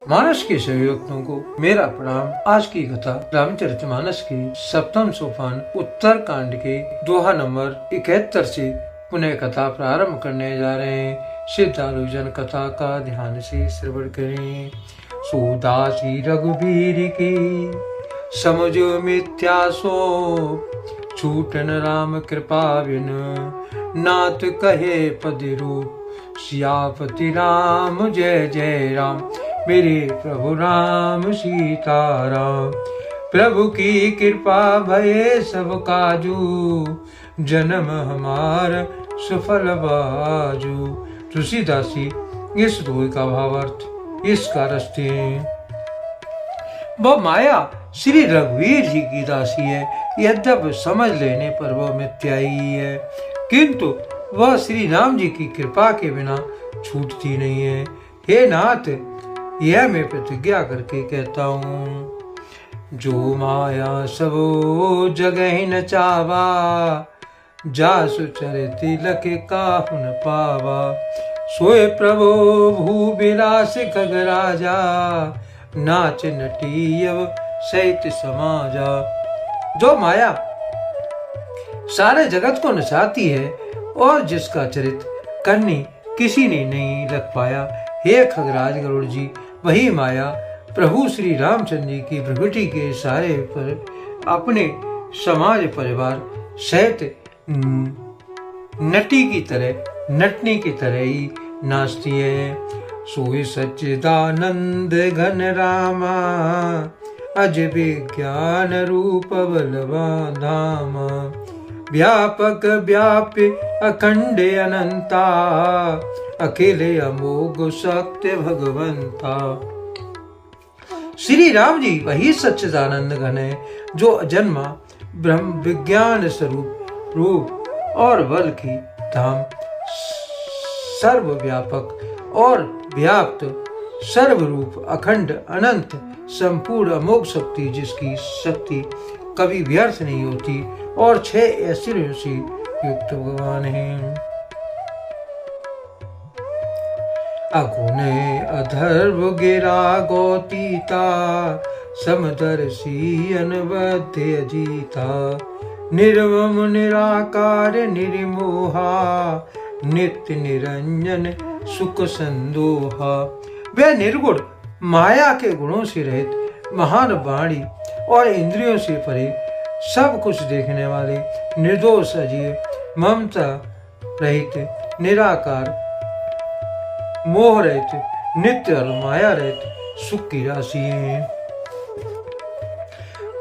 मानस के सभी भक्तों को मेरा प्रणाम। आज की कथा रामचरितमानस की 7वें सोपान उत्तर कांड के दोहा नंबर 71 से पुनः कथा प्रारंभ करने जा रहे हैं। श्रद्धालु जन कथा का ध्यान से श्रवण करें। सूदासी रघुबीर की समझो मिथ्या सो, छूटन राम कृपा बिन नाथ कहे पद रूप। सियापति राम जय जय राम, मेरे प्रभु राम सीताराम। प्रभु की कृपा भये सब काजू, जन्म हमार सफल बाजू। तुलसीदासी इस दोहे का भावार्थ इसका रचते हैं। वह माया श्री रघुवीर जी की दासी है, यद्यपि समझ लेने पर वह मिथ्याई है, किंतु वह श्री राम जी की कृपा के बिना छूटती नहीं है। हे नाथ, यह मैं प्रतिज्ञा करके कहता हूँ। जो माया सबो जगह न चावा, जासु चरिति लके काहुन पावा। सोए प्रभु भू विलास खग राजा, नाच नटीयव सहित समाजा। जो माया सारे जगत को नचाती है और जिसका चरित्र करनी किसी ने नहीं लग पाया, हे खगराज गरुड़ जी, वही माया प्रभु श्री रामचंद्र जी की प्रकृति के सारे पर अपने समाज परिवार सहित नटनी की तरह ही नाचती है। सोई सच्चिदानंद घन रामा, अज विज्ञान रूप बलवान धामा। व्यापक व्याप्य अखंड अनंता, अकेले अमोघ शक्ति भगवंता। श्री राम जी वही सच्चिदानंद घन है, जो अजन्मा ब्रह्म विज्ञान स्वरूप रूप और बल की धाम, सर्वव्यापक और व्याप्त, सर्वरूप, अखंड, अनंत, संपूर्ण अमोघ शक्ति, जिसकी शक्ति कभी व्यर्थ नहीं होती, और 6 ऐश्वर्यों से युक्त भगवान है। अगुने अधर्व गिरा गौतीता, समदर्शी अनवध्य अजीता। निर्मम निराकार निर्मोहा, नित्य निरंजन सुख संदोहा। वह निर्गुण माया के गुणों से रहित, महान वाणी और इंद्रियों से परे, सब कुछ देखने वाले, निर्दोष अजीव, ममता रहित, निराकार, मोह रहित, नित्य और माया रहित सुख की राशि है।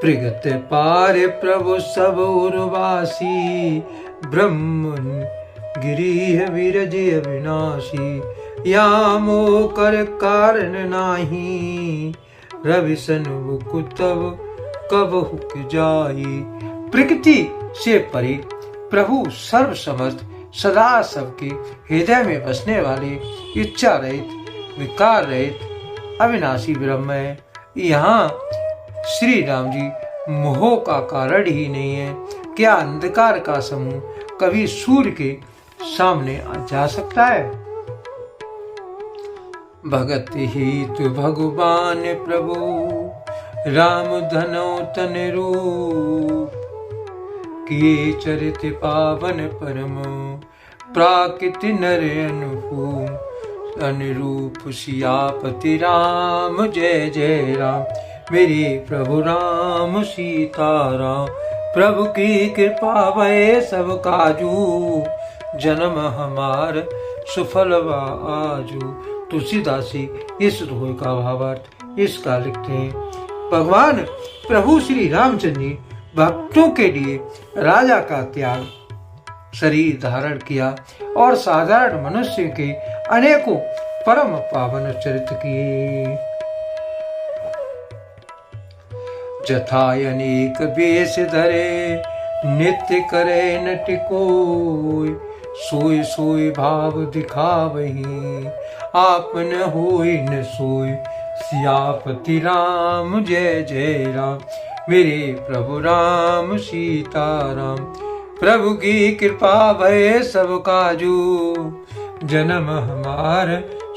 प्रगत पार प्रभु सब उर्वासी, ब्रह्म गिरीह विरज अविनाशी। यामो कर कारण नाही, रवि सन्मुख तब कब हुक जाई। प्रकृति से परे प्रभु सर्व समर्थ, सदा सबके हृदय में बसने वाले, इच्छा रहित, विकार रहित, अविनाशी ब्रह्म है। यहाँ श्री राम जी मोह का कारण ही नहीं है। क्या अंधकार का समूह कभी सूर्य के सामने जा सकता है? भगत ही तो भगवान प्रभु, राम धनो तन रूप। किए चरित पावन परम, प्राकृति नर अनुरूप। सियापति राम जय जय राम, मेरे प्रभु राम सीताराम। प्रभु की कृपा भये सब काजू, जन्म हमार सुफल आजू। तुलसीदासी इस दोहे का भावार्थ इसका लिखते हैं। भगवान प्रभु श्री रामचंद्र जी भक्तों के लिए राजा का त्याग शरीर धारण किया और साधारण मनुष्य के अनेकों परम पावन चरित्र किए। जथा अनेक वेश धरे, नित्य करे नट कोय। सोय सोय भाव दिखावही, आपन होय न सोय। सियापति राम जय जय राम, मेरे प्रभु राम सीताराम। प्रभु की कृपा भये सब काजू, जन्म हमार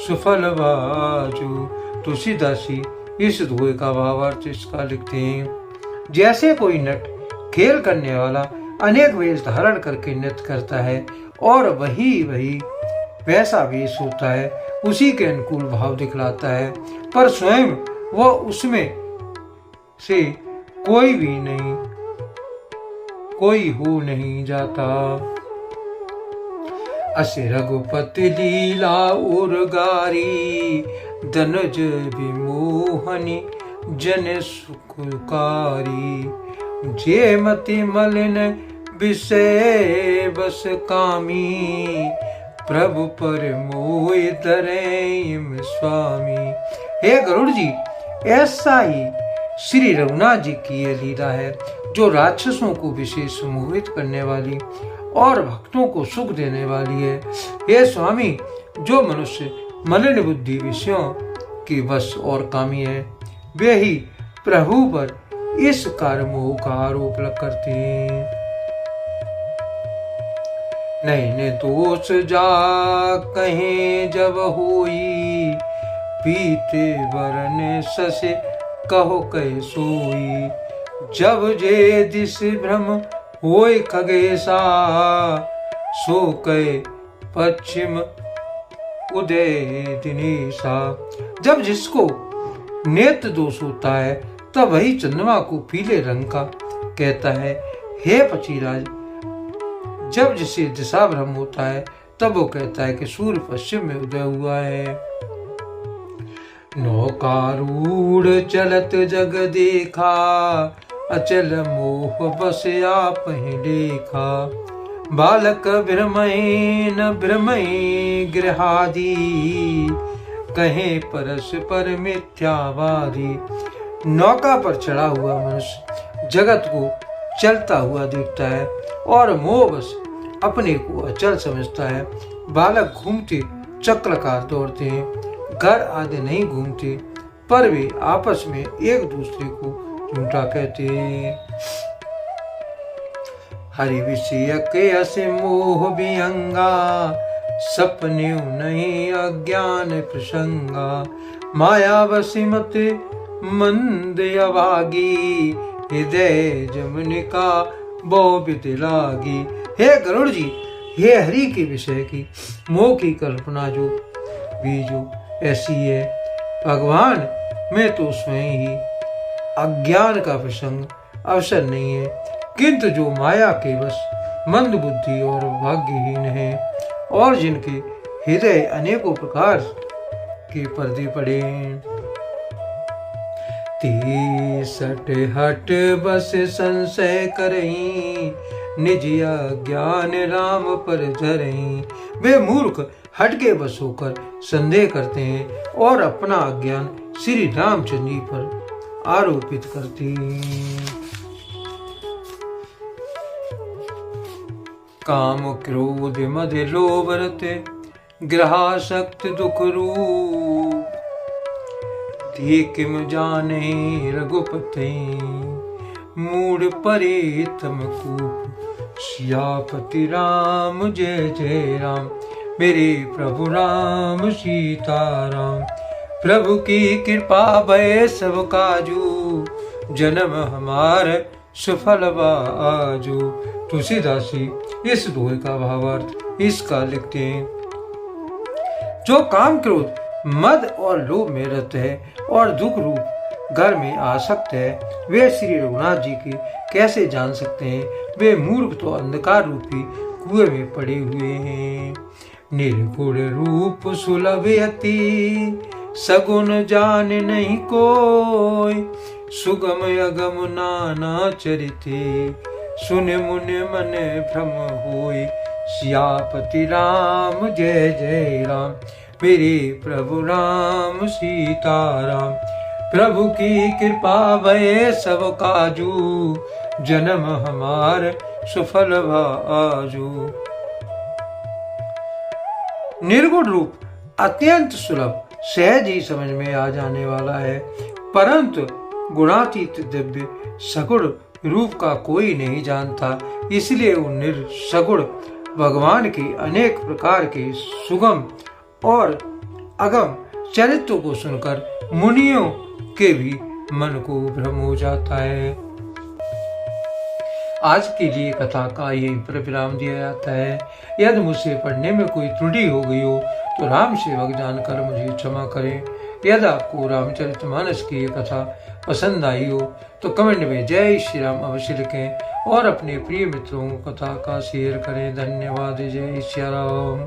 सुफल बाजू। तुलसीदास जी इस दोहे का भावार्थ इसका लिखते हैं, जैसे कोई नट खेल करने वाला अनेक वेश धारण करके नृत्य करता है और वही वैसा वेश होता है, उसी के अनुकूल भाव दिखलाता है, पर स्वयं वह उसमें से कोई हो नहीं जाता। असे रघुपति लीला उर्गारी, धनुज विमोहनी जन सुखकारी। जे मति मलिन विषय बस कामी, प्रभु पर मोहि धरे स्वामी। हे गरुड़ जी, ऐसा ही श्री रघुनाथ जी की यह लीला है जो राक्षसों को विशेष मोहित करने वाली और भक्तों को सुख देने वाली है। हे स्वामी, जो मनुष्य मलिन बुद्धि विषयों की वश और कामी है, वे ही प्रभु पर इस कार्य मोह का आरोप करते हैं। नैन दोष जा कहें जब होई, पीते वरन ससे कहो कह सोई। जब जे दिस भ्रम होय खगेशा, सो कहे पश्चिम उदय दिनेशा। जब जिसको नेत्र दोष होता है तब वही चंद्रमा को पीले रंग का कहता है। हे पचीराज, जब जिसे दिशा भ्रम होता है तब वो कहता है कि सूर्य पश्चिम में उदय हुआ है। नौकारूढ़ चलत जग देखा, अचल मोह बस आप ही देखा। बालक भ्रमय न भ्रमय गृहादि, कहे परस्पर मिथ्यावादी। नौका पर चढ़ा हुआ मनुष्य जगत को चलता हुआ देखता है और मोहवश अपने को अचल समझता है। बालक घूमते चक्राकार दौड़ते हैं, घर आदि नहीं घूमते, पर वे आपस में एक दूसरे को झूठा कहते हैं। हरि विषय के असे मोह विहंगा, सपने नहीं अज्ञान प्रसंगा। माया वसीमत मंद अभागी, हृदय जमनिका बहु लागी। हे गरुड़ जी, हे हरि के विषय की मोह की कल्पना जो ऐसी है, भगवान में तो स्वयं ही अज्ञान का प्रसंग अवसर नहीं है, किंतु जो माया के वश मंद बुद्धि और भाग्यहीन है और जिनके हृदय अनेकों प्रकार के पर्दे पड़े हैं। तीसठ हट बस संशय करहीं, निज ज्ञान राम पर धरहीं। वे मूर्ख हट के बस होकर संदेह करते हैं और अपना अज्ञान श्री रामचंद्र जी पर आरोपित करते हैं। काम क्रोध मद लोभ रते, ग्रहासक्त दुख रूप। किम जाने रघुपते, मूड परे तम कूप। सियापति राम जय जय राम, मेरे प्रभु राम सीताराम। प्रभु की कृपा भय सब काजू, जन्म हमार सफल बाजू। तुलसीदास जी इस दोहे का भावार्थ इसका लिखते हैं, जो काम क्रोध मद और लोभ में रत है और दुख रूप घर में आसक्त है, वे श्री रघुनाथ जी की कैसे जान सकते हैं। वे मूर्ख तो अंधकार रूपी कुएं में पड़े हुए हैं। निर्गुण रूप सुलभ अति, सगुन जान नहीं कोई। सुगम अगम नाना चरिते, सुन मुन मन भ्रम होय। सियापति राम जय जय राम, मेरे प्रभु राम सीताराम। प्रभु की कृपा भय सब काजू, जन्म हमार सफल भाजू। निर्गुण रूप अत्यंत सुलभ सहज ही समझ में आ जाने वाला है, परंतु गुणातीत दिव्य सगुण रूप का कोई नहीं जानता। इसलिए वो निर्सगुण भगवान के अनेक प्रकार के सुगम और अगम चरित्रों को सुनकर मुनियों के भी मन को भ्रम हो जाता है। आज के लिए कथा का यहीं पर विराम दिया जाता है। यदि मुझसे पढ़ने में कोई त्रुटि हो गई हो तो राम सेवक जानकर मुझे क्षमा करें। यदि आपको रामचरितमानस की ये कथा पसंद आई हो तो कमेंट में जय श्री राम अवश्य लिखें और अपने प्रिय मित्रों को कथा का शेयर करें। धन्यवाद। जय श्री राम।